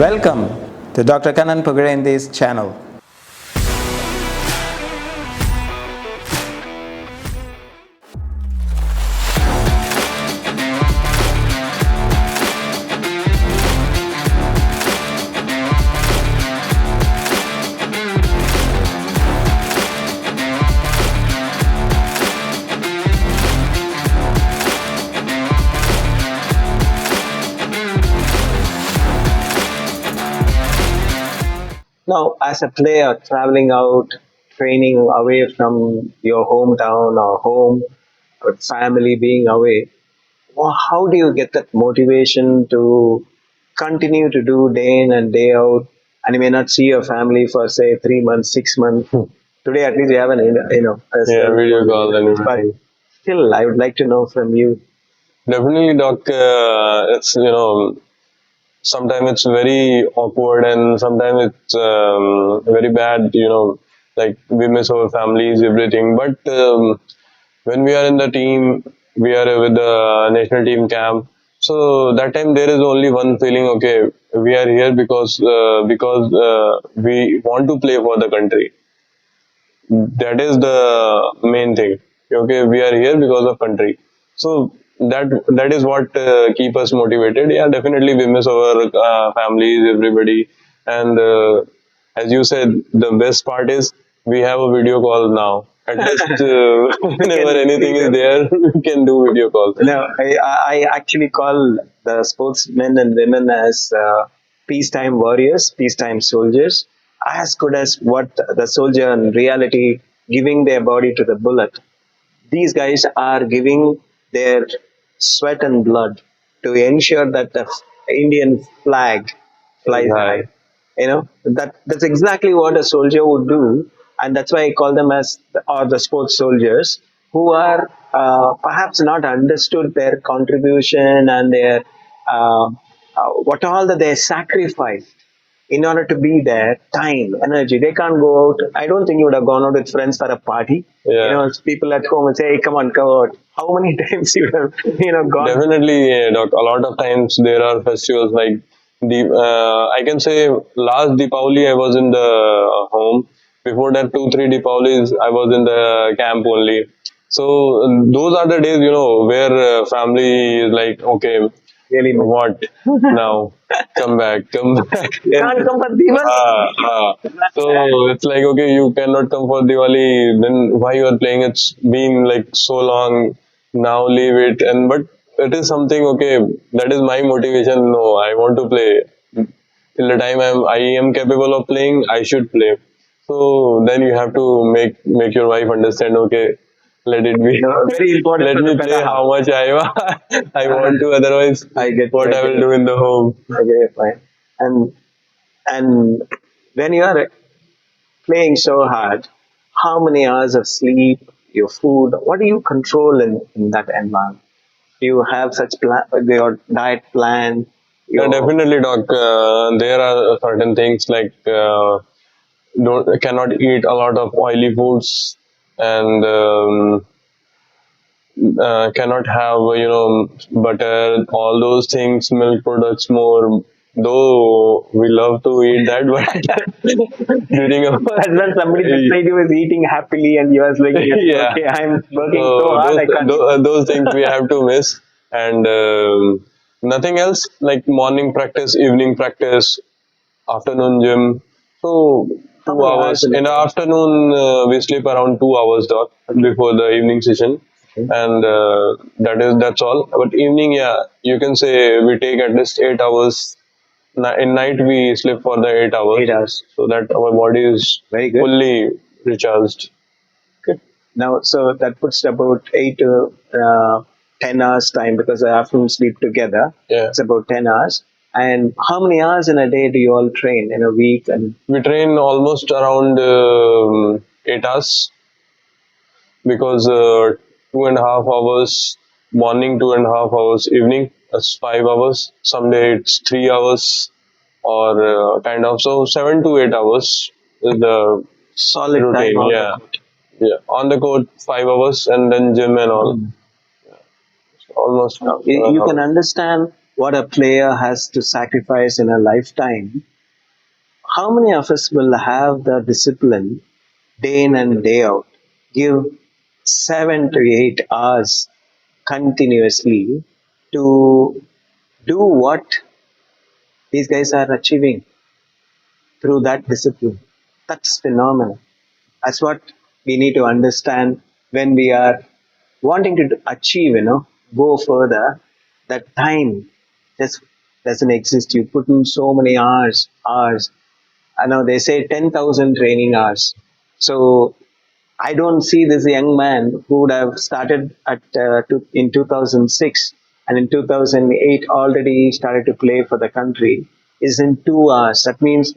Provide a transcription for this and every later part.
Welcome to Dr. Kannan Pugazhendi's channel. Now, as a player traveling out, training away from your hometown or home, or family being away, how do you get that motivation to continue to do day in and day out? And you may not see your family for say 3 months, 6 months. Today, at least you have an Video call and but everything. still, I would like to know from you. Definitely, Doc. It's sometimes it's very awkward and sometimes it's very bad. Like we miss our families, everything. But when we are in the team, we are with the national team camp. So that time there is only one feeling. Okay, we are here because we want to play for the country. That is the main thing. Okay, we are here because of country. So that is what keep us motivated. Yeah, definitely we miss our families, everybody, and as you said, the best part is we have a video call now. At least whenever anything is there, we can do video call. No, I actually call the sportsmen and women as peacetime warriors, peacetime soldiers, as good as what the soldier in reality giving their body to the bullet. These guys are giving their sweat and blood to ensure that the Indian flag flies high. That's exactly what a soldier would do, and that's why I call them as the sports soldiers who are perhaps not understood their contribution and their what all that they sacrificed in order to be there, time, energy. They can't go out. I don't think you would have gone out with friends for a party. Yeah. People at home would say, hey, come on, go out. How many times you have, gone? Definitely, Doc. A lot of times there are festivals like I can say last Deepavali I was in the home. Before that, 2-3 Deepawalis I was in the camp only. So those are the days where family is like, okay, Really, what now? Come back, come back. you can't come for Diwali. So it's like, okay, you cannot come for Diwali. Then why you are playing? It's been like so long. Now leave it. But it is something, okay, that is my motivation. No, I want to play. Till the time I am capable of playing, I should play. So then you have to make your wife understand. Okay, let it be. Very important. Let me play how much I I want to. Otherwise, I get what I will do in the home. Okay, fine. And when you are playing so hard, how many hours of sleep, your food, what do you control in that environment? Do you have such your diet plan? Yeah, definitely, Doc. There are certain things like don't cannot eat a lot of oily foods and cannot have butter, all those things, milk products more. Though we love to eat that, but during a As when somebody beside you is eating happily and you are like, yeah, okay, I'm working so hard, I can't. those things we have to miss, and nothing else like morning practice, evening practice, afternoon gym. So 2 hours in the afternoon we sleep around 2 hours, Doc, before the evening session, and that's all. But evening, yeah, you can say we take at least 8 hours. In night we sleep for the 8 hours, 8 hours. so that our body is Very good. fully recharged. Good. Now, so that puts about 8 to 10 hours time because the afternoon sleep together. Yeah. It's about 10 hours. And how many hours in a day do you all train in a week? And We train almost around 8 hours because 2.5 hours morning, 2.5 hours evening. That's 5 hours. Someday it's 3 hours or kind of, so 7 to 8 hours is the solid routine. time. Yeah, yeah. On the court 5 hours and then gym and all. Almost. You can understand what a player has to sacrifice in a lifetime, how many of us will have the discipline day in and day out, give 7 to 8 hours continuously to do what these guys are achieving through that discipline? That's phenomenal. That's what we need to understand when we are wanting to achieve, go further. That time just doesn't exist. You put in so many hours. I know they say 10,000 training hours. So I don't see this young man who would have started in 2006 and in 2008 already started to play for the country is in 2 hours. That means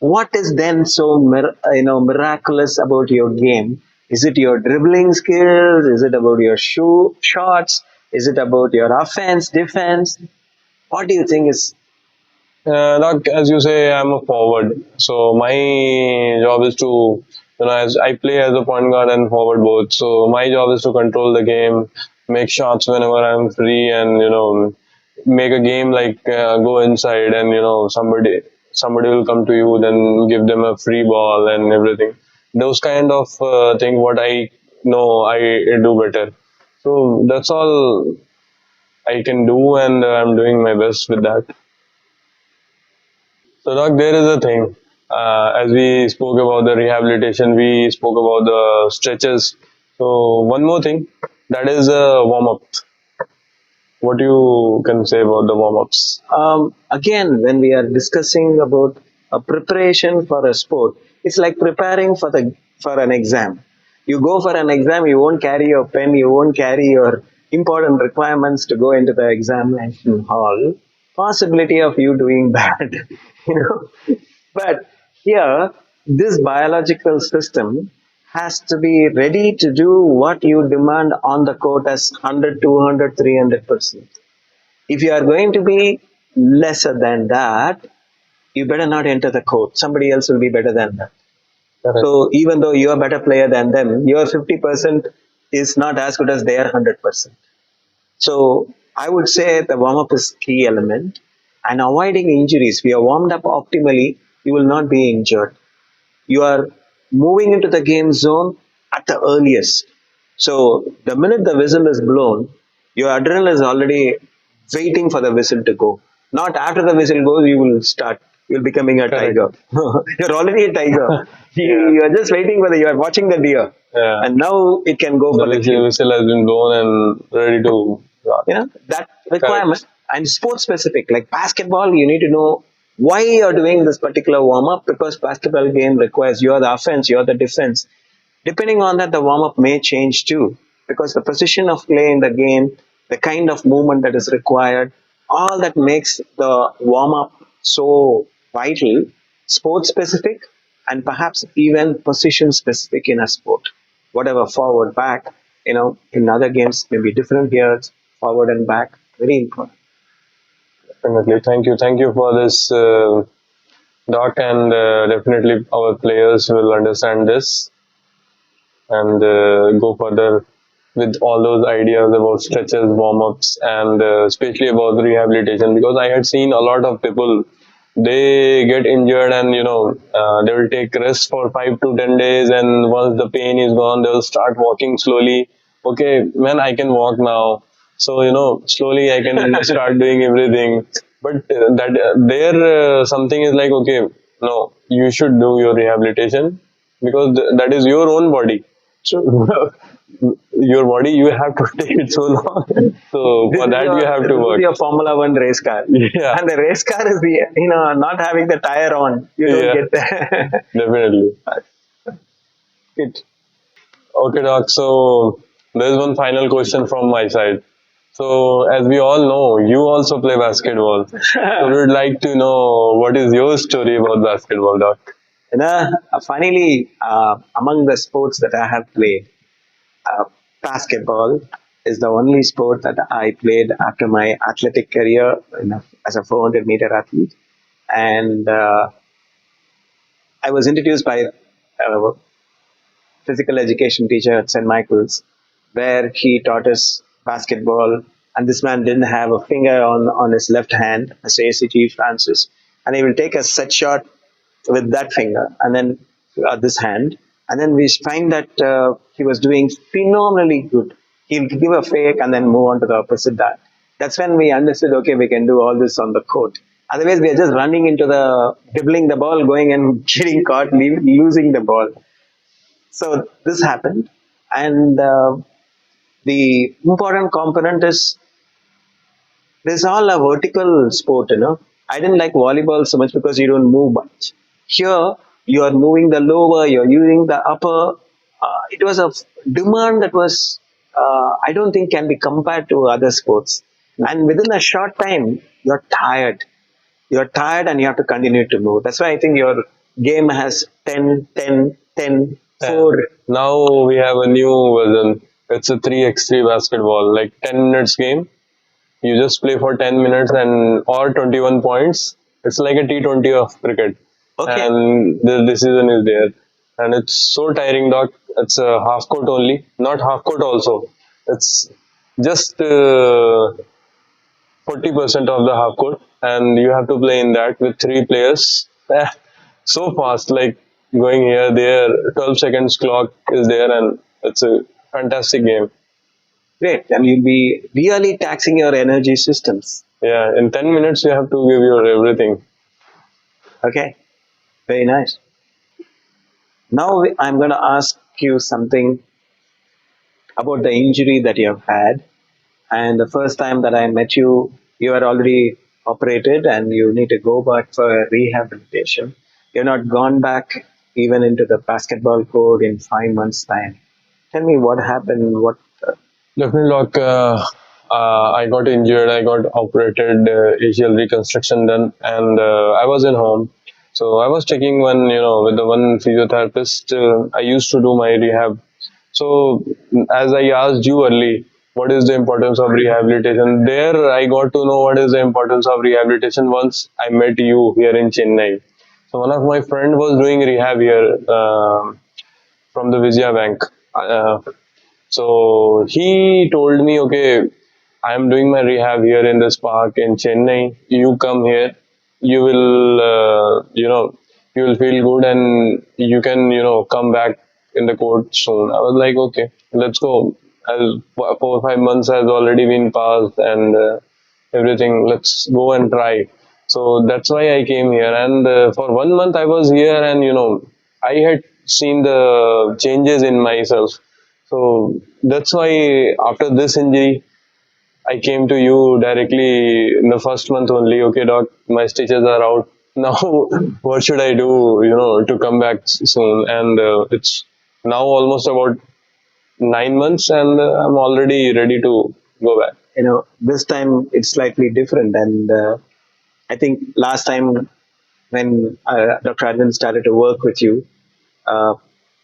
what is then so miraculous about your game? Is it your dribbling skills? Is it about your shots? Is it about your offense, defense? What do you think is? Like as you say, I'm a forward, so my job is to, as I play as a point guard and forward both. So my job is to control the game, make shots whenever I'm free, and make a game like go inside, and somebody will come to you, then give them a free ball and everything. Those kind of thing, what I know, I do better. So that's all I can do, and I'm doing my best with that. So, Doc, there is a thing. As we spoke about the rehabilitation, we spoke about the stretches. So, one more thing, that is a warm up. What you can say about the warm ups? Again, when we are discussing about a preparation for a sport, it's like preparing for an exam. You go for an exam, you won't carry your pen, you won't carry your important requirements to go into the examination hall. Possibility of you doing bad, you know. But here, this biological system has to be ready to do what you demand on the court as 100, 200, 300%. If you are going to be lesser than that, you better not enter the court. Somebody else will be better than that. Correct. So even though you are a better player than them, your 50% is not as good as their 100%. So I would say the warm up is key element and avoiding injuries. If you are warmed up optimally, you will not be injured. You are moving into the game zone at the earliest. So the minute the whistle is blown, your adrenaline is already waiting for the whistle to go. Not after the whistle goes, you will start. You're becoming a Correct. tiger. You're already a tiger. You are just waiting for you are watching the deer. Yeah. And now it can go for the kill. whistle has been blown and ready to run. That requirement and sport specific like basketball, you need to know why you're doing this particular warm-up, because basketball game requires you're the offense, you're the defense. Depending on that, the warm-up may change too, because the precision of play in the game, the kind of movement that is required, all that makes the warm-up so vital, sport specific, and perhaps even position specific in a sport. Whatever, forward, back, in other games maybe different here, forward and back, very important. Definitely. Thank you for this, Doc, and definitely our players will understand this and go further with all those ideas about stretches, warm ups, and especially about rehabilitation, because I had seen a lot of people, they get injured and they will take rest for 5 to 10 days, and once the pain is gone, they'll start walking slowly. Okay, man, I can walk now, so slowly I can start doing everything. But that there something is like, okay, no, you should do your rehabilitation because that is your own body. So your body, you have to take it so long. So for that you have to work. This is your Formula One race car, Yeah. and the race car is not having the tire on. You don't Yeah. get there. Definitely. It. Okay, Doc. So there's one final question from my side. So as we all know, you also play basketball. So we'd like to know what is your story about basketball, Doc. Funnily, among the sports that I have played, uh, basketball is the only sport that I played after my athletic career as a 400-meter athlete. And I was introduced by a physical education teacher at St. Michael's, where he taught us basketball and this man didn't have a finger on his left hand, say C.G. Francis, and he will take a set shot with that finger and then this hand, and then we find that he was doing phenomenally good. He'll give a fake and then move on to the opposite dart. That's when we understood, okay, we can do all this on the court. Otherwise, we are just running into the dribbling the ball, going and getting caught, losing the ball. So this happened, and the important component is this all a vertical sport, I didn't like volleyball so much because you don't move much. Here, you are moving the lower, you're using the upper. It was a demand that was, I don't think, can be compared to other sports. And within a short time, you're tired. You're tired and you have to continue to move. That's why I think your game has 10, 10, 10, 4. Now we have a new version. It's a 3x3 basketball, like 10 minutes game. You just play for 10 minutes and or 21 points. It's like a T20 of cricket. Okay. And the decision is there. And it's so tiring, doc. It's a half court only, not half court also. It's just 40% of the half court, and you have to play in that with 3 players. So fast, like going here, there, 12 seconds clock is there, and it's a fantastic game. Great. And you'll be really taxing your energy systems. Yeah, in 10 minutes, you have to give your everything. Okay. Very nice. Now I'm going to ask you something about the injury that you have had. And the first time that I met you, you were already operated and you need to go back for rehabilitation. You're not gone back even into the basketball court in 5 months' time. Tell me what happened. What? Definitely, doc. I got injured. I got operated, ACL reconstruction done, and I was in home. So I was taking one, with the one physiotherapist. I used to do my rehab. So as I asked you early, what is the importance of rehabilitation? There, I got to know what is the importance of rehabilitation once I met you here in Chennai. So one of my friend was doing rehab here from the Vijaya Bank. So he told me, okay, I am doing my rehab here in this park in Chennai. You come here, you will, you will feel good and you can, come back in the court soon. I was like, okay, let's go. As 4 or 5 months has already been passed and everything, let's go and try. So that's why I came here. And for 1 month I was here and, I had seen the changes in myself. So that's why after this injury, I came to you directly in the first month only. Okay, doc, my stitches are out. Now, what should I do, to come back soon? And it's now almost about 9 months and I'm already ready to go back. This time it's slightly different. And I think last time when Dr. Arvind started to work with you, uh,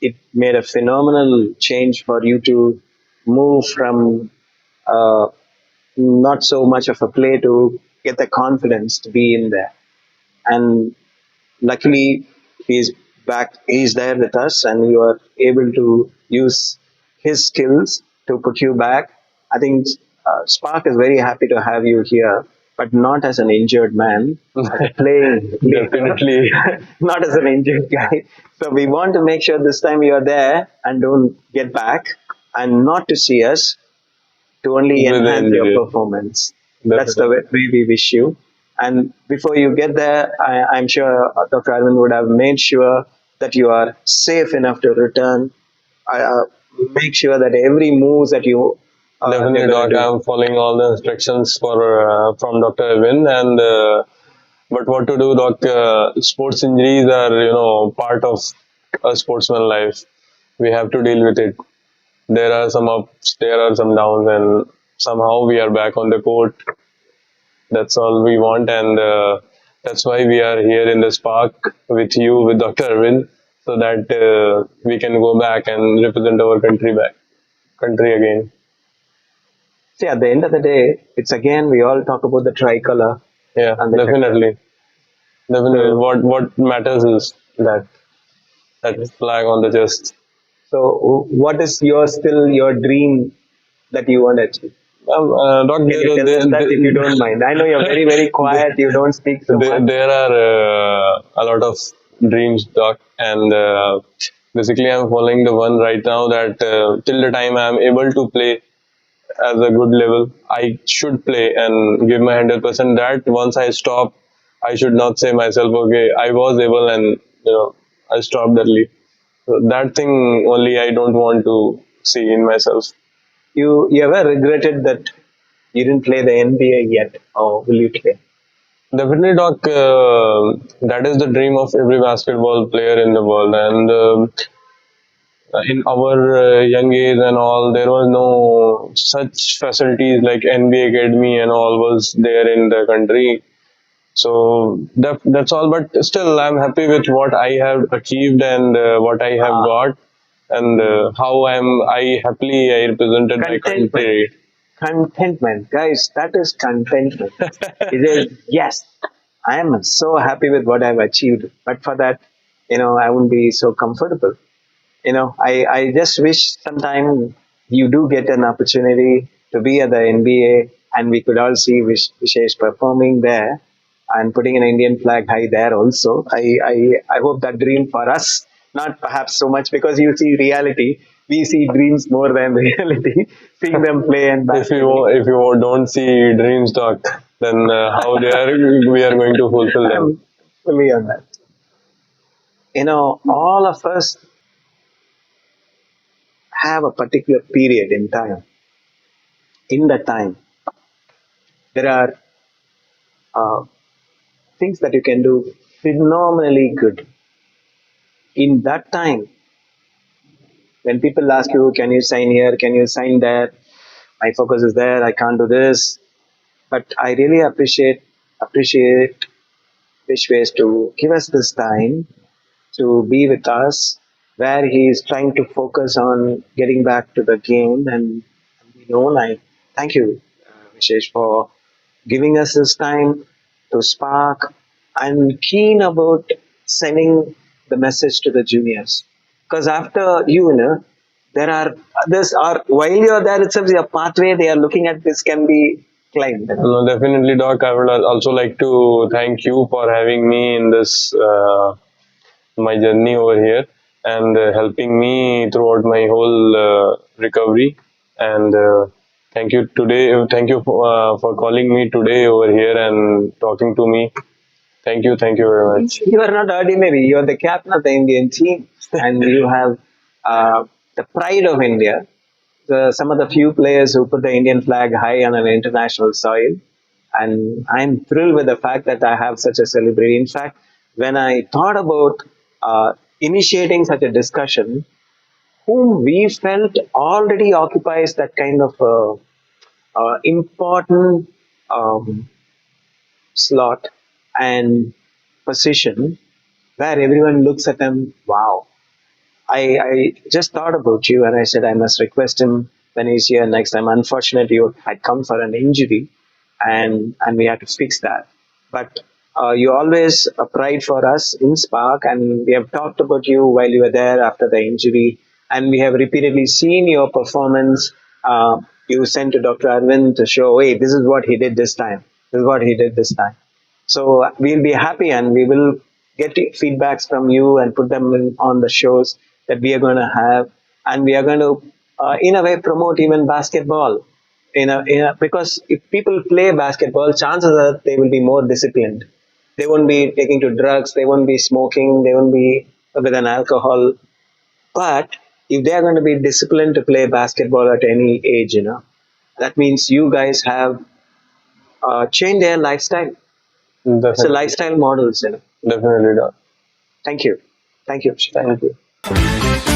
it made a phenomenal change for you to move from uh, not so much of a play to get the confidence to be in there. And luckily, he's back, he's there with us, and you are able to use his skills to put you back. I think Spark is very happy to have you here, but not as an injured man, as a playing, Definitely. not as an injured guy. So we want to make sure this time you are there and don't get back, and not to see us, to only With the enhance your injury. performance. That's the way we wish you. And before you get there, I'm sure Dr. Arvind would have made sure that you are safe enough to return. Make sure that every move that you Definitely, you're doc. gonna do. I'm following all the instructions for from Dr. Evin, and but what to do, doc? Sports injuries are part of a sportsman life. We have to deal with it. There are some ups, there are some downs, and somehow we are back on the court. That's all we want, and that's why we are here in this park with you, with Dr. Arvind, so that we can go back and represent our country again. See, at the end of the day, it's again we all talk about the tricolor Yeah, and the definitely. Definitely. So, What matters is that flag on the chest. so what is your still your dream that you want to achieve? Doc, Can you tell us that if you don't mind? I know you're very, very quiet. You don't speak so much. there are a lot of dreams, Doc, and basically I'm following the one right now that till the time I'm able to play as a good level, I should play and give my 100%. That once I stop, I should not say myself, okay, I was able and I stopped early. So that thing only I don't want to see in myself. You ever regretted that you didn't play the NBA yet, or will you play? Definitely, Doc. That is the dream of every basketball player in the world, and in our young age and all, there was no such facilities like NBA Academy and all was there in the country. So that's all. But still, I'm happy with what I have achieved and what I have got, and how I happily I represented my Contentment. country. Contentment, guys. That is contentment. It is, yes, I am so happy with what I've achieved, but for that, I wouldn't be so comfortable. I just wish sometime you do get an opportunity to be at the NBA and we could all see Vishesh performing there and putting an Indian flag high there also. I hope that dream for us, not perhaps so much because you see reality, we see dreams more than reality, seeing them play and If you don't see dreams, Doc, then how we are going to fulfill them? I'm fully on that. All of us have a particular period in time. In that time, there are things that you can do phenomenally good. In that time, when people ask you, can you sign here, can you sign there, my focus is there, I can't do this. But I really appreciate Vishwesh to give us this time to be with us, where he is trying to focus on getting back to the game. And I thank you, Vishesh, for giving us this time to spark. I'm keen about sending the message to the juniors because after there are others. Are while you're there itself, a pathway they are looking at. This can be climbed. No, definitely, Doc. I would also like to thank you for having me in this my journey over here and helping me throughout my whole recovery. And thank you today. Thank you for calling me today over here and talking to me. Thank you very much. You are not ordinary. You are the captain of the Indian team, and you have the pride of India. Some of the few players who put the Indian flag high on an international soil. And I'm thrilled with the fact that I have such a celebrity. In fact, when I thought about initiating such a discussion, whom we felt already occupies that kind of important um, slot and position where everyone looks at them, wow. I just thought about you and I said I must request him when he's here next time. Unfortunately, you had come for an injury and we had to fix that. But you always a pride for us in Spark, and we have talked about you while you were there after the injury, and we have repeatedly seen your performance. You sent to Dr. Arvind to show, hey, this is what he did this time. This is what he did this time. So we'll be happy and we will get feedbacks from you and put them on the shows that we are going to have, and we are going to, in a way, promote even basketball. Because if people play basketball, chances are they will be more disciplined. They won't be taking to drugs. They won't be smoking. They won't be with an alcohol. But if they are going to be disciplined to play basketball at any age, that means you guys have changed their lifestyle. It's a Definitely, lifestyle models. definitely, Doc. Thank you. Thank you. Thank you.